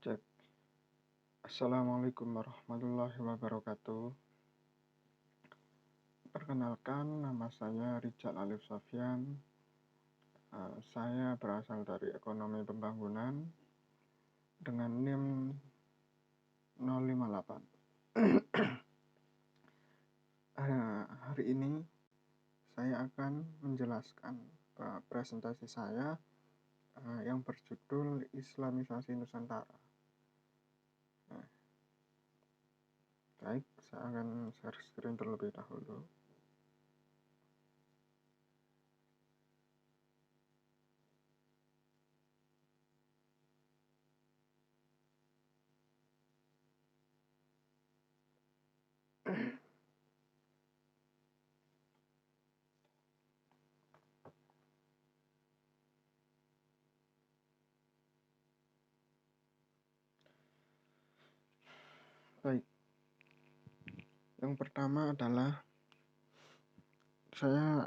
Cek. Assalamualaikum warahmatullahi wabarakatuh. Perkenalkan, nama saya Rijal Alif Sofyan. Saya berasal dari Ekonomi Pembangunan dengan NIM 058. Hari ini saya akan menjelaskan presentasi saya yang berjudul Islamisasi Nusantara. Baik, saya akan share screen terlebih dahulu. Baik, yang pertama adalah saya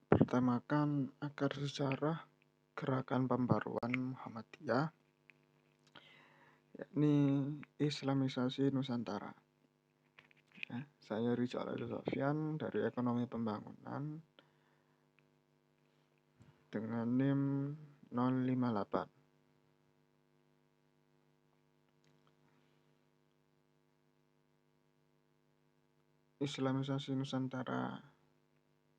bertemakan akar sejarah gerakan pembaruan Muhammadiyah, yakni Islamisasi Nusantara. Saya Rizal Sofyan dari Ekonomi Pembangunan dengan NIM 058. Islamisasi Nusantara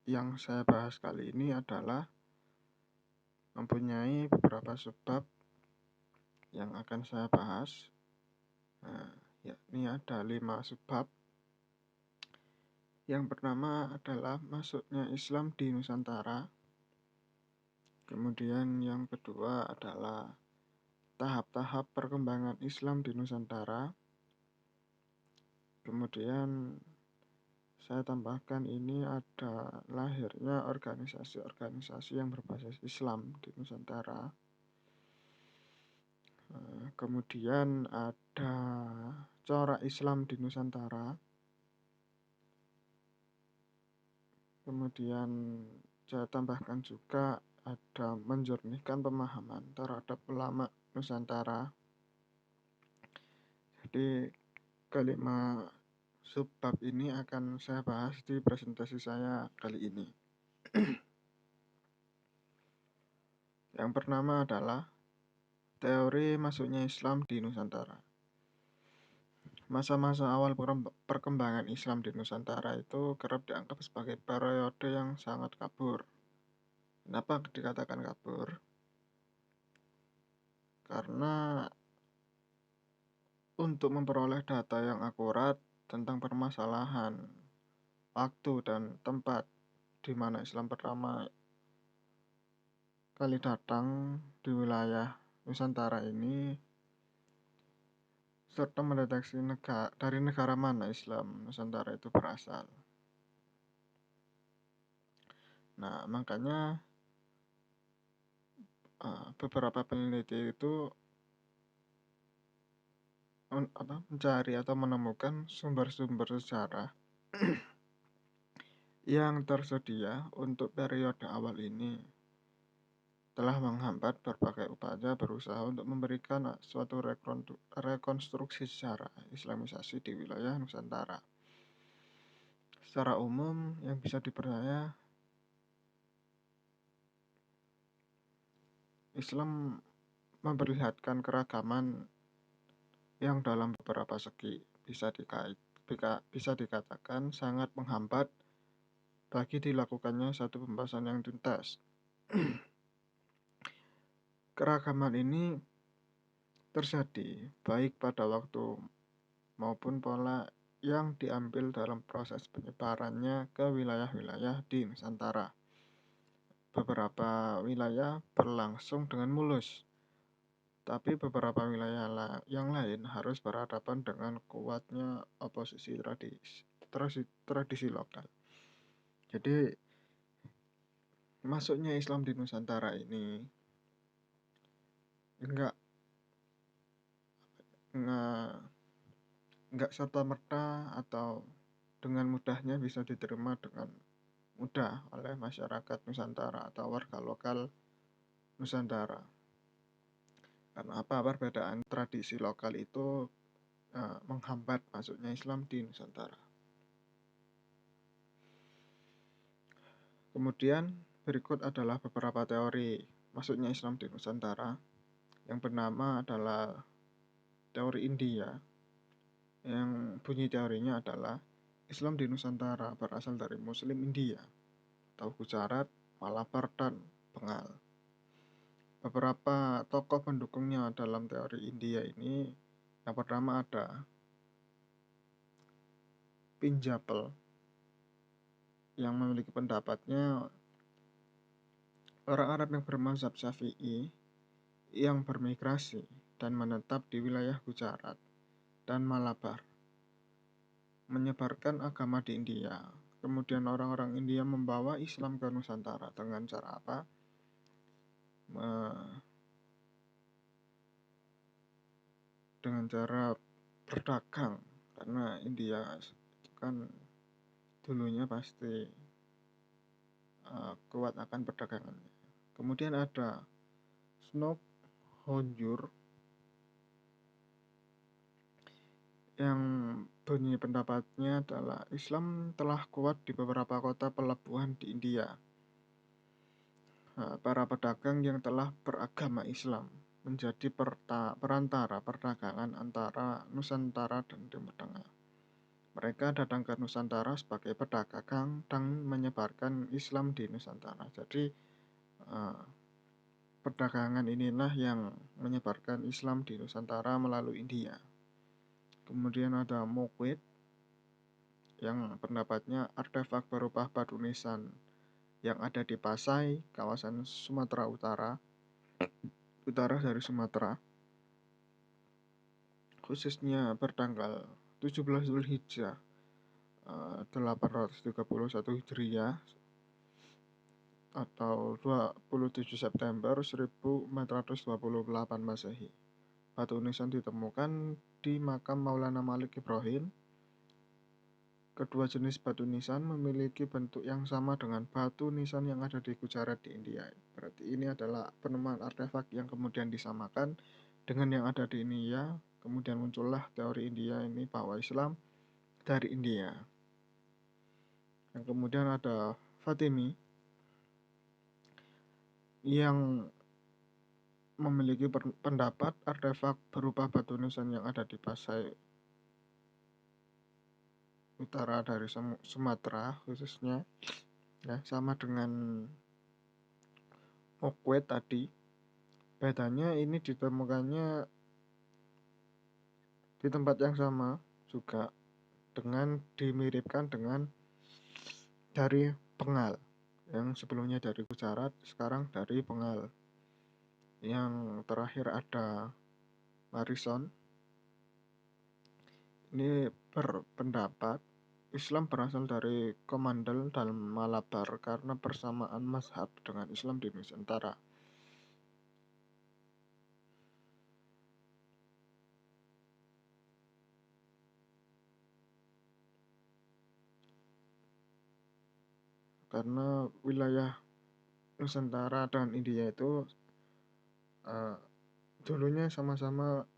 yang saya bahas kali ini adalah mempunyai beberapa sebab yang akan saya bahas, yakni ada 5 sebab. Yang pertama adalah masuknya Islam di Nusantara. Kemudian yang kedua adalah tahap-tahap perkembangan Islam di Nusantara. Kemudian saya tambahkan ini ada lahirnya organisasi-organisasi yang berbasis Islam di Nusantara. Kemudian ada corak Islam di Nusantara. Kemudian saya tambahkan juga ada menjernihkan pemahaman terhadap ulama Nusantara. Jadi kelima subbab ini akan saya bahas di presentasi saya kali ini. Yang pertama adalah teori masuknya Islam di Nusantara. Masa-masa awal perkembangan Islam di Nusantara itu kerap dianggap sebagai periode yang sangat kabur. Kenapa dikatakan kabur? Karena untuk memperoleh data yang akurat tentang permasalahan, waktu, dan tempat di mana Islam pertama kali datang di wilayah Nusantara ini, serta mendeteksi dari negara mana Islam Nusantara itu berasal. Nah, makanya beberapa peneliti itu mencari atau menemukan sumber-sumber sejarah yang tersedia untuk periode awal ini telah menghambat berbagai upaya berusaha untuk memberikan suatu rekonstruksi sejarah Islamisasi di wilayah Nusantara. Secara umum yang bisa dipercaya, Islam memperlihatkan keragaman yang dalam beberapa segi bisa dikatakan sangat menghambat bagi dilakukannya satu pembahasan yang tuntas. Keragaman ini terjadi baik pada waktu maupun pola yang diambil dalam proses penyebarannya ke wilayah-wilayah di Nusantara. Beberapa wilayah berlangsung dengan mulus, tapi beberapa wilayah yang lain harus berhadapan dengan kuatnya oposisi tradisi lokal. Jadi masuknya Islam di Nusantara ini enggak serta-merta atau dengan mudahnya bisa diterima dengan mudah oleh masyarakat Nusantara atau warga lokal Nusantara. Karena apa? Perbedaan tradisi lokal itu menghambat masuknya Islam di Nusantara. Kemudian berikut adalah beberapa teori masuknya Islam di Nusantara. Yang bernama adalah teori India, yang bunyi teorinya adalah Islam di Nusantara berasal dari Muslim India atau Gujarat, Malabar, dan Bengal. Beberapa tokoh pendukungnya dalam teori India ini, yang pertama ada Pinjapel, yang memiliki pendapatnya orang Arab yang bermazhab Syafi'i yang bermigrasi dan menetap di wilayah Gujarat dan Malabar menyebarkan agama di India. Kemudian orang-orang India membawa Islam ke Nusantara dengan cara apa? Dengan cara berdagang, karena India kan dulunya pasti kuat akan perdagangannya. Kemudian ada Snook Honjur yang bunyi pendapatnya adalah Islam telah kuat di beberapa kota pelabuhan di India. Para pedagang yang telah beragama Islam menjadi perantara perdagangan antara Nusantara dan Timur Tengah. Mereka datang ke Nusantara sebagai pedagang dan menyebarkan Islam di Nusantara. Jadi perdagangan inilah yang menyebarkan Islam di Nusantara melalui India. Kemudian ada Mokwit yang pendapatnya artefak berupa batu nisan yang ada di Pasai, kawasan Sumatera Utara dari Sumatera, khususnya bertanggal 17 Zulhijjah 831 Hijriah atau 27 September 1428 Masehi. Batu nisan ditemukan di makam Maulana Malik Ibrahim. Kedua jenis batu nisan memiliki bentuk yang sama dengan batu nisan yang ada di Gujarat di India. Berarti ini adalah penemuan artefak yang kemudian disamakan dengan yang ada di India. Kemudian muncullah teori India ini bahwa Islam dari India. Yang kemudian ada Fatimi yang memiliki pendapat artefak berupa batu nisan yang ada di Pasai utara dari Sumatera khususnya, ya, sama dengan Mokwet tadi. Bedanya ini ditemukannya di tempat yang sama juga, dengan dimiripkan dengan dari Bengal, yang sebelumnya dari Gujarat, sekarang dari Bengal. Yang terakhir ada Marison. Ini berpendapat Islam berasal dari Komandel dan Malabar karena persamaan mazhab dengan Islam di Nusantara. Karena wilayah Nusantara dan India itu dulunya sama-sama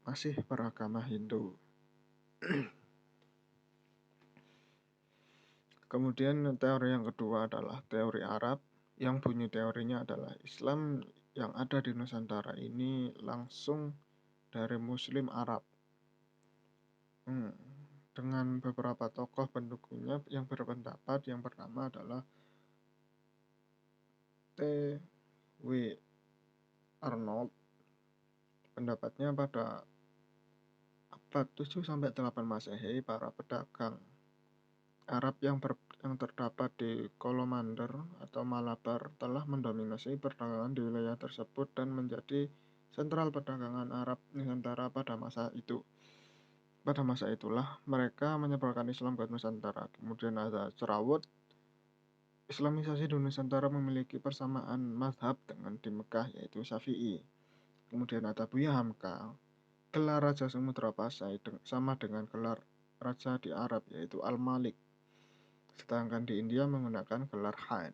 masih beragama Hindu. Kemudian teori yang kedua adalah teori Arab, yang bunyi teorinya adalah Islam yang ada di Nusantara ini langsung dari Muslim Arab. Dengan beberapa tokoh pendukungnya yang berpendapat yang pertama adalah T.W. Arnold. Pendapatnya pada abad 7-8 Masehi, para pedagang Arab yang terdapat di Kolomander atau Malabar telah mendominasi perdagangan di wilayah tersebut dan menjadi sentral perdagangan Arab Nusantara pada masa itu. Pada masa itulah mereka menyebarkan Islam ke Nusantara. Kemudian ada Cerawut. Islamisasi di Nusantara memiliki persamaan mazhab dengan di Mekah, yaitu Syafi'i. Kemudian ada Buya Hamka. Gelar Raja Samudra Pasai sama dengan gelar Raja di Arab, yaitu Al-Malik. Sedangkan di India menggunakan gelar Khan.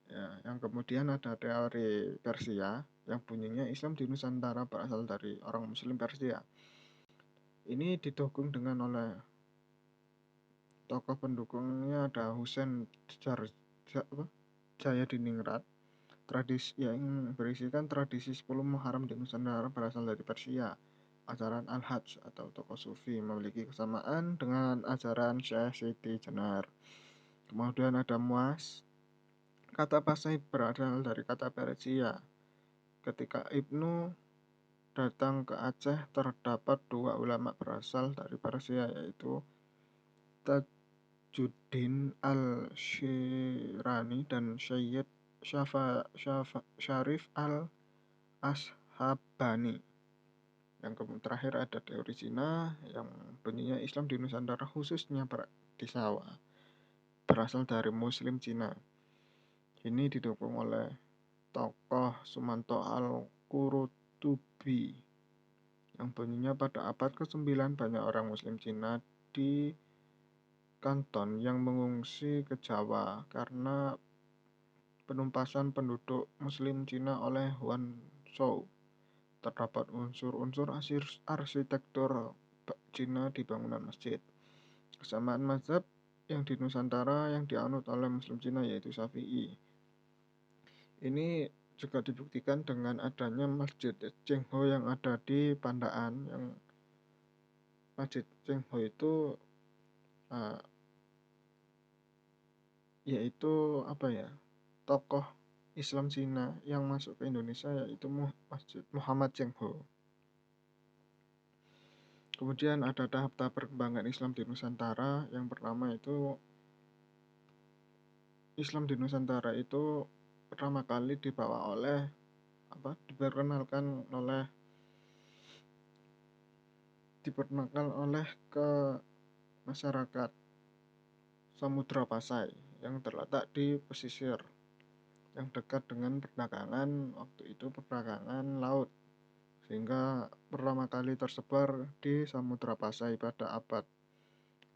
Ya, yang kemudian ada teori Persia yang bunyinya Islam di Nusantara berasal dari orang Muslim Persia. Ini didukung dengan oleh tokoh pendukungnya ada Husain Jayadiningrat, tradisi yang berisikan tradisi 10 Muharram di Nusantara berasal dari Persia. Ajaran Al-Hajj atau tokoh sufi memiliki kesamaan dengan ajaran Syekh Siti Jenar. Kemudian ada Muas. Kata pasai berasal dari kata Persia. Ketika Ibnu datang ke Aceh, terdapat dua ulama berasal dari Persia, yaitu Tajuddin al-Shirani dan Syed Syarif al-Ashabani. Yang terakhir ada teori Cina yang bunyinya Islam di Nusantara khususnya di Jawa berasal dari Muslim Cina. Ini didukung oleh tokoh Sumanto Al-Qurtubi yang bunyinya pada abad ke-9 banyak orang Muslim Cina di Kanton yang mengungsi ke Jawa karena penumpasan penduduk Muslim Cina oleh Huan Shou. Terdapat unsur-unsur arsitektur Cina di bangunan masjid. Kesamaan mazhab yang di Nusantara yang dianut oleh Muslim Cina yaitu Syafi'i. Ini juga dibuktikan dengan adanya Masjid Cengho yang ada di Pandaan. Yang Masjid Cengho itu yaitu tokoh Islam Cina yang masuk ke Indonesia, yaitu Masjid Muhammad Cengho. Kemudian ada tahap-tahap perkembangan Islam di Nusantara. Yang pertama itu Islam di Nusantara itu pertama kali diperkenalkan oleh ke masyarakat Samudra Pasai yang terletak di pesisir yang dekat dengan perdagangan laut, sehingga pertama kali tersebar di Samudra Pasai pada abad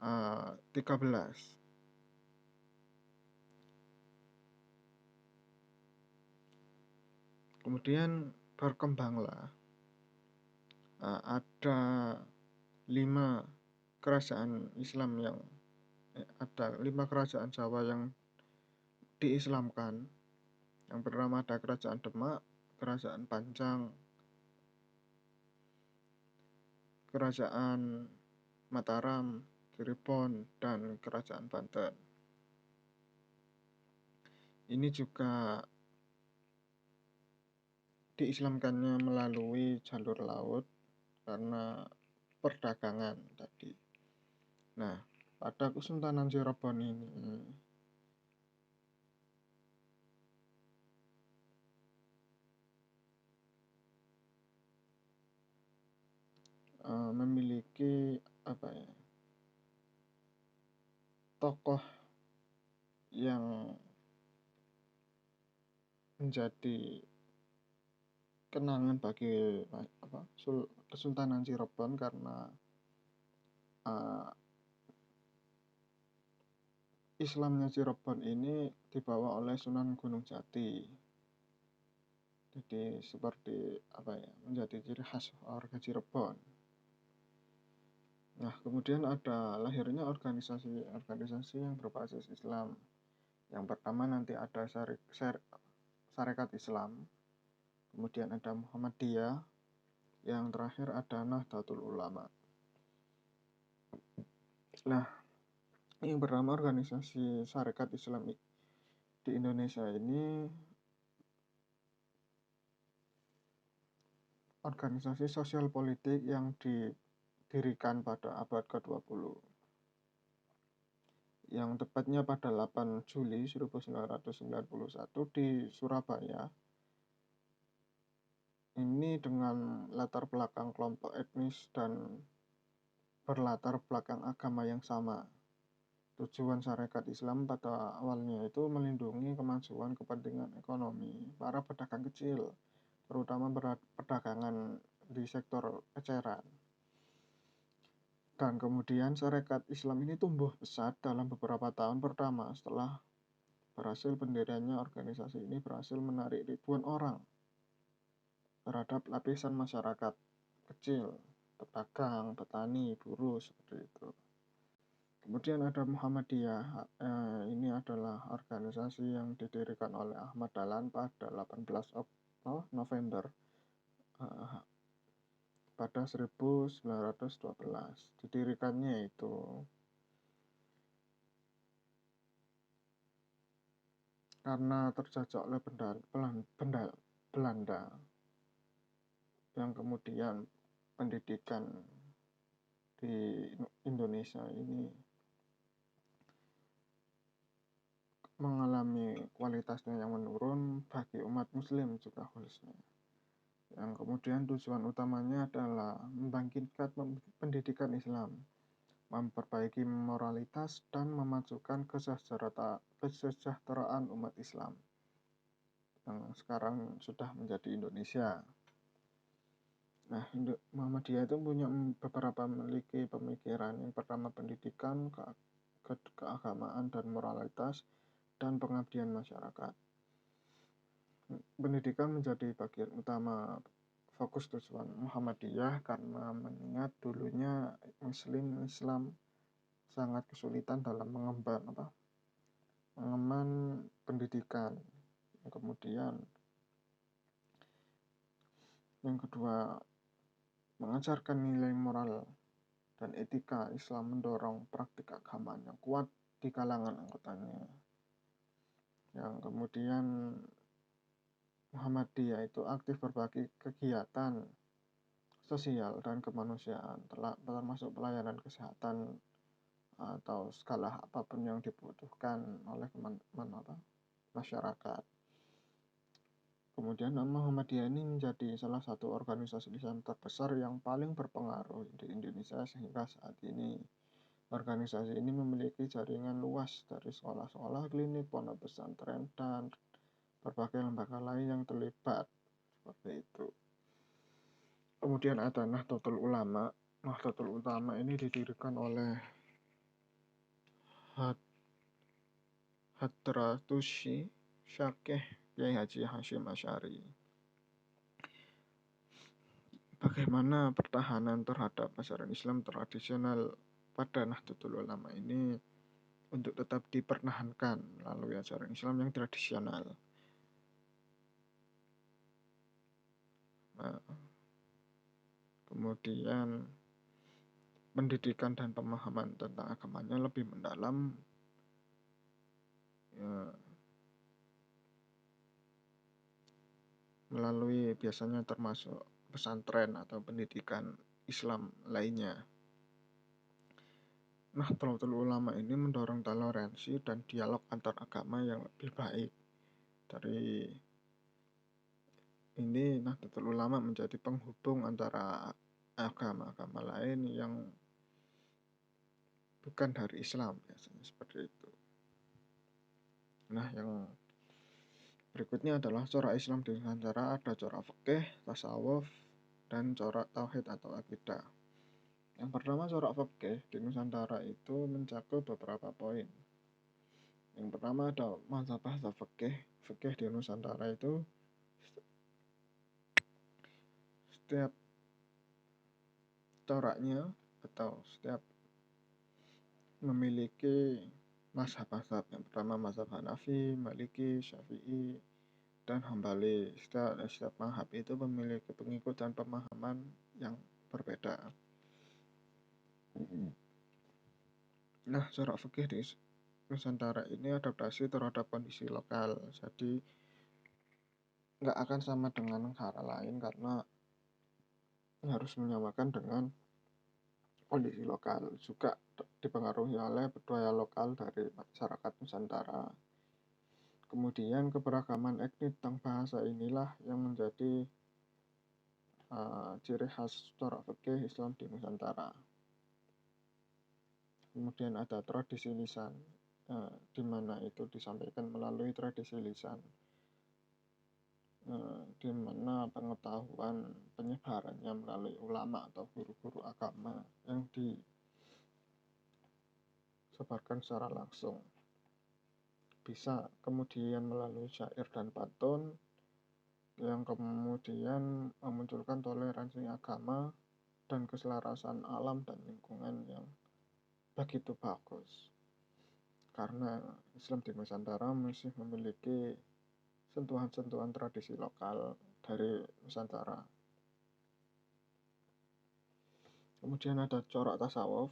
13. Kemudian berkembanglah ada 5 kerajaan Islam ada 5 kerajaan Jawa yang diislamkan. Yang pertama ada Kerajaan Demak, Kerajaan Pancang, Kerajaan Mataram, Cirebon, dan Kerajaan Banten. Ini juga diislamkannya melalui jalur laut karena perdagangan tadi. Nah, pada Kesultanan Cirebon ini memiliki tokoh yang menjadi kenangan bagi Kesultanan Cirebon karena Islamnya Cirebon ini dibawa oleh Sunan Gunung Jati. Jadi seperti menjadi ciri khas warga Cirebon. Nah, kemudian ada lahirnya organisasi yang berbasis Islam. Yang pertama nanti ada Sarekat Islam, kemudian ada Muhammadiyah, yang terakhir ada Nahdlatul Ulama. Nah, yang pertama organisasi Sarekat Islam di Indonesia ini organisasi sosial politik yang didirikan pada abad ke-20. Yang tepatnya pada 8 Juli 1991 di Surabaya. Ini dengan latar belakang kelompok etnis dan berlatar belakang agama yang sama. Tujuan Sarekat Islam pada awalnya itu melindungi kemajuan kepentingan ekonomi para pedagang kecil, terutama perdagangan di sektor eceran. Dan kemudian Sarekat Islam ini tumbuh pesat dalam beberapa tahun pertama setelah pendiriannya organisasi ini berhasil menarik ribuan orang terhadap lapisan masyarakat kecil, pedagang, petani, buruh, seperti itu. Kemudian ada Muhammadiyah. Ini adalah organisasi yang didirikan oleh Ahmad Dahlan pada 18 November pada 1912. Didirikannya itu karena terjajah oleh Belanda, yang kemudian pendidikan di Indonesia ini mengalami kualitasnya yang menurun bagi umat muslim juga khususnya. Yang kemudian tujuan utamanya adalah membangkitkan pendidikan Islam, memperbaiki moralitas, dan memajukan kesejahteraan umat Islam yang sekarang sudah menjadi Indonesia. Nah, Muhammadiyah itu punya memiliki pemikiran. Yang pertama pendidikan, keagamaan dan moralitas, dan pengabdian masyarakat. Pendidikan menjadi bagian utama fokus tujuan Muhammadiyah karena mengingat dulunya Islam sangat kesulitan dalam mengemban pendidikan. Kemudian yang kedua, mengajarkan nilai moral dan etika Islam, mendorong praktik agama yang kuat di kalangan anggotanya. Yang kemudian Muhammadiyah itu aktif berbagi kegiatan sosial dan kemanusiaan, termasuk pelayanan kesehatan atau segala apapun yang dibutuhkan oleh masyarakat. Kemudian Muhammadiyah ini menjadi salah satu organisasi Islam terbesar yang paling berpengaruh di Indonesia sehingga saat ini. Organisasi ini memiliki jaringan luas dari sekolah-sekolah, klinik, pondok pesantren, dan berbagai lembaga lain yang terlibat, seperti itu. Kemudian ada Nahdlatul Ulama. Nahdlatul Ulama ini didirikan oleh Hadratus Syekh Kiai Haji Hasyim Asy'ari. Bagaimana pertahanan terhadap ajaran Islam tradisional pada Nahdlatul Ulama ini untuk tetap dipertahankan melalui ajaran Islam yang tradisional. Kemudian pendidikan dan pemahaman tentang agamanya lebih mendalam, melalui biasanya termasuk pesantren atau pendidikan Islam lainnya. Nahdlatul Ulama ini mendorong toleransi dan dialog antar agama yang lebih baik. Dari ini Nahdlatul Ulama menjadi penghubung antara agama-agama lain yang bukan dari Islam, biasanya seperti itu. Nah, yang berikutnya adalah corak Islam di Nusantara. Ada corak fikih, tasawuf, dan corak tauhid atau akidah. Yang pertama, corak fikih di Nusantara itu mencakup beberapa poin. Yang pertama ada mazhab fikih. Fikih di Nusantara itu setiap coraknya atau setiap memiliki mazhab-mazhab. Yang pertama mazhab Hanafi, Maliki, Syafi'i, dan Hambali. Setiap mazhab itu memiliki pengikut dan pemahaman yang berbeda. Nah, corak fikih di Nusantara ini adaptasi terhadap kondisi lokal. Jadi nggak akan sama dengan negara lain karena harus menyamakan dengan kondisi lokal. Juga dipengaruhi oleh budaya lokal dari masyarakat Nusantara. Kemudian keberagaman etnis dan bahasa inilah yang menjadi ciri khas corak fikih Islam di Nusantara. Kemudian ada tradisi lisan, di mana itu disampaikan melalui tradisi lisan, di mana pengetahuan penyebarannya melalui ulama atau guru-guru agama yang disebarkan secara langsung. bisa kemudian melalui syair dan pantun yang kemudian memunculkan toleransi agama dan keselarasan alam dan lingkungan yang begitu bagus. Karena Islam di Nusantara masih memiliki sentuhan-sentuhan tradisi lokal dari Nusantara. Kemudian ada corak tasawuf,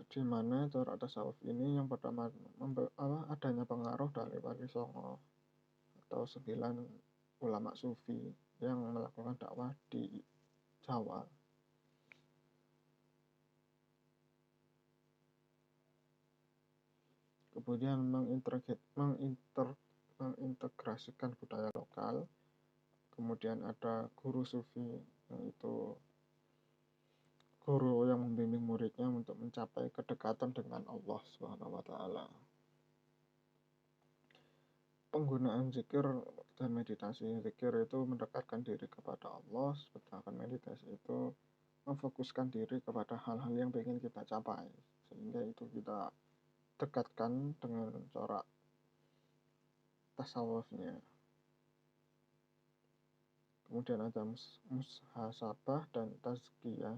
di mana corak tasawuf ini yang pertama adanya pengaruh dari Wali Songo atau 9 ulama sufi yang melakukan dakwah di Jawa. Kemudian mengintegrasikan budaya lokal. Kemudian ada guru sufi, yaitu guru yang membimbing muridnya untuk mencapai kedekatan dengan Allah Subhanahu wa taala. Penggunaan zikir dan meditasi. Zikir itu mendekatkan diri kepada Allah, sedangkan meditasi itu memfokuskan diri kepada hal-hal yang ingin kita capai, sehingga itu kita dekatkan dengan corak tasawufnya. Kemudian ada muhasabah dan tazkiyah.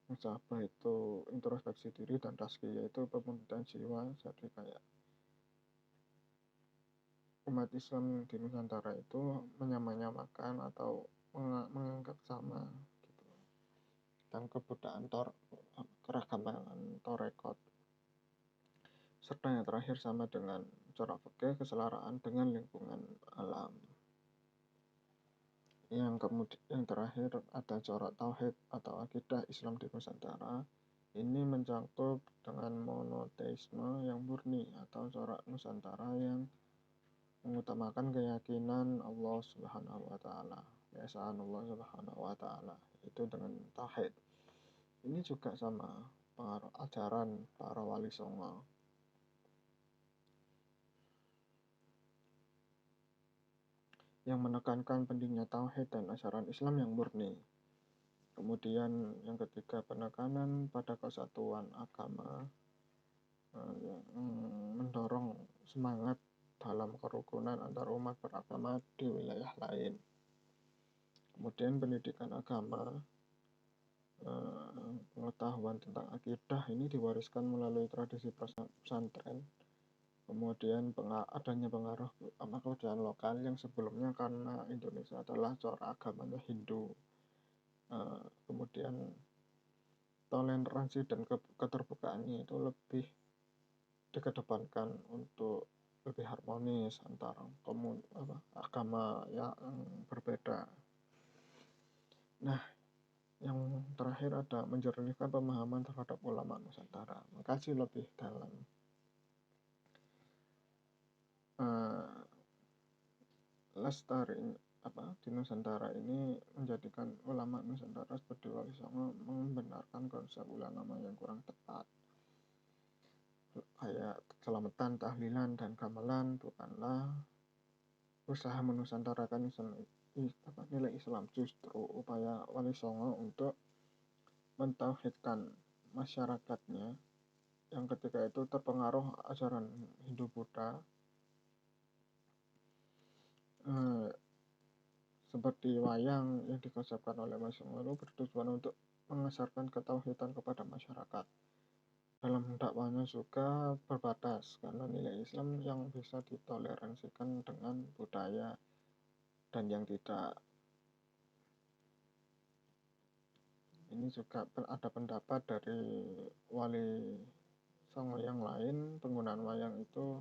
Muhasabah itu introspeksi diri dan tazkiyah itu pemuridan jiwa. Jadi kayak umat Islam di Nusantara itu menyamakan atau menganggap sama gitu. Dan kebudayaan keragaman torekot. Serta yang terakhir sama dengan corak fikih, keselaraan dengan lingkungan alam. Yang terakhir ada corak tauhid atau akidah Islam di Nusantara. Ini mencakup dengan monoteisme yang murni atau corak Nusantara yang mengutamakan keyakinan Allah Subhanahu wa taala, keesaan Allah Subhanahu wa taala, itu dengan tauhid. Ini juga sama pengaruh ajaran para wali songo. Yang menekankan pentingnya tauhid dan ajaran Islam yang murni. Kemudian yang ketiga, penekanan pada kesatuan agama, mendorong semangat dalam kerukunan antar umat beragama di wilayah lain. Kemudian pendidikan agama, pengetahuan tentang akidah ini diwariskan melalui tradisi pesantren. Kemudian adanya pengaruh kebudayaan lokal yang sebelumnya karena Indonesia adalah corak agamanya Hindu. Kemudian toleransi dan keterbukaannya itu lebih dikedepankan untuk lebih harmonis antara agama yang berbeda. Nah, yang terakhir ada menjernihkan pemahaman terhadap ulama Nusantara, mengkaji lebih dalam. Lestari di Nusantara ini menjadikan ulama Nusantara seperti Wali Songo membenarkan konsep ulama yang kurang tepat. Kayak keselamatan, tahlilan, dan gamelan bukanlah usaha menusantarakan nilai Islam, justru upaya Wali Songo untuk mentauhidkan masyarakatnya yang ketika itu terpengaruh ajaran Hindu Buddha, seperti wayang yang dikonsepkan oleh Wali Songo bertujuan untuk mengesarkan ketauhidan kepada masyarakat. Dalam dakwahnya juga berbatas karena nilai Islam yang bisa ditoleransikan dengan budaya dan yang tidak. Ini juga ada pendapat dari Wali Songo yang lain, penggunaan wayang itu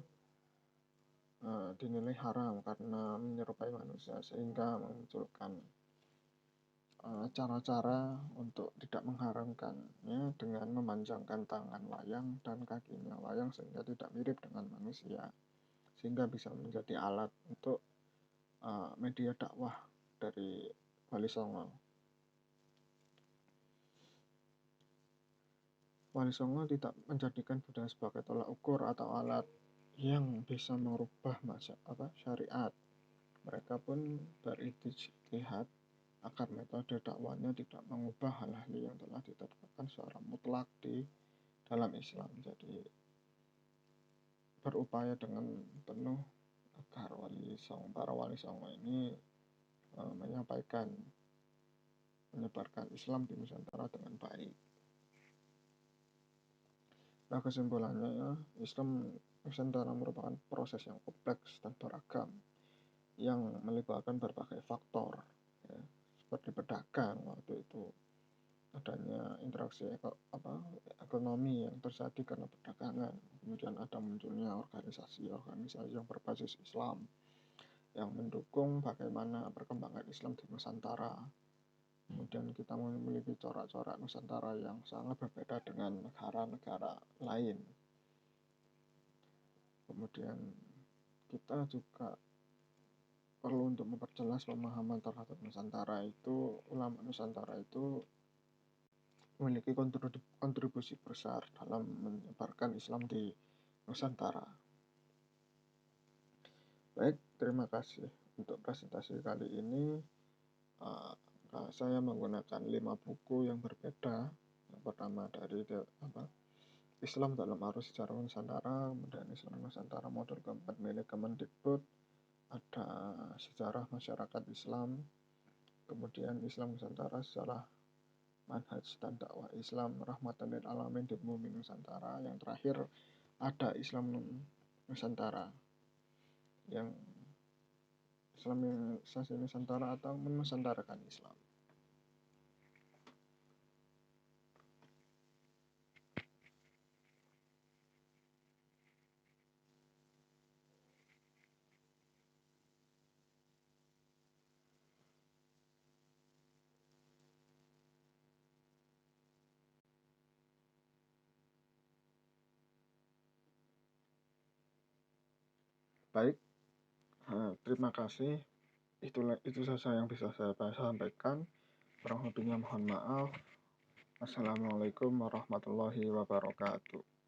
dinilai haram karena menyerupai manusia, sehingga memunculkan cara-cara untuk tidak mengharamkannya dengan memanjangkan tangan wayang dan kakinya wayang sehingga tidak mirip dengan manusia, sehingga bisa menjadi alat untuk media dakwah dari Wali Songo. Wali Songo tidak menjadikan budaya sebagai tolak ukur atau alat yang bisa merubah syariat. Mereka pun berijtihad agar metode dakwahnya tidak mengubah hal-hal yang telah ditetapkan secara mutlak di dalam Islam. Jadi berupaya dengan penuh agar para wali songo ini menyebarkan Islam di Nusantara dengan baik. Nah, kesimpulannya ya, Islam Nusantara merupakan proses yang kompleks dan beragam yang melibatkan berbagai faktor, ya, seperti pedagang waktu itu, adanya interaksi ekonomi yang terjadi karena perdagangan, kemudian ada munculnya organisasi-organisasi yang berbasis Islam yang mendukung bagaimana perkembangan Islam di Nusantara. Kemudian kita memiliki corak-corak Nusantara yang sangat berbeda dengan negara-negara lain. Kemudian kita juga perlu untuk memperjelas pemahaman terhadap Nusantara itu, ulama Nusantara itu memiliki kontribusi besar dalam menyebarkan Islam di Nusantara. Baik, terima kasih untuk presentasi kali ini. Saya menggunakan 5 buku yang berbeda. Yang pertama dari Islam dalam Arus Sejarah Nusantara, kemudian Islam Nusantara modul keempat milik Kemendikbud, ada Sejarah Masyarakat Islam, kemudian Islam Nusantara Sejarah Manhaj dan Dakwah Islam Rahmatan lil Alamin di Bumi Nusantara. Yang terakhir ada Islam Nusantara, yang Islamisasi Nusantara atau menusantarakan Islam. Baik, terima kasih. Itu saja yang bisa saya sampaikan. Kurang lebihnya mohon maaf. Assalamualaikum warahmatullahi wabarakatuh.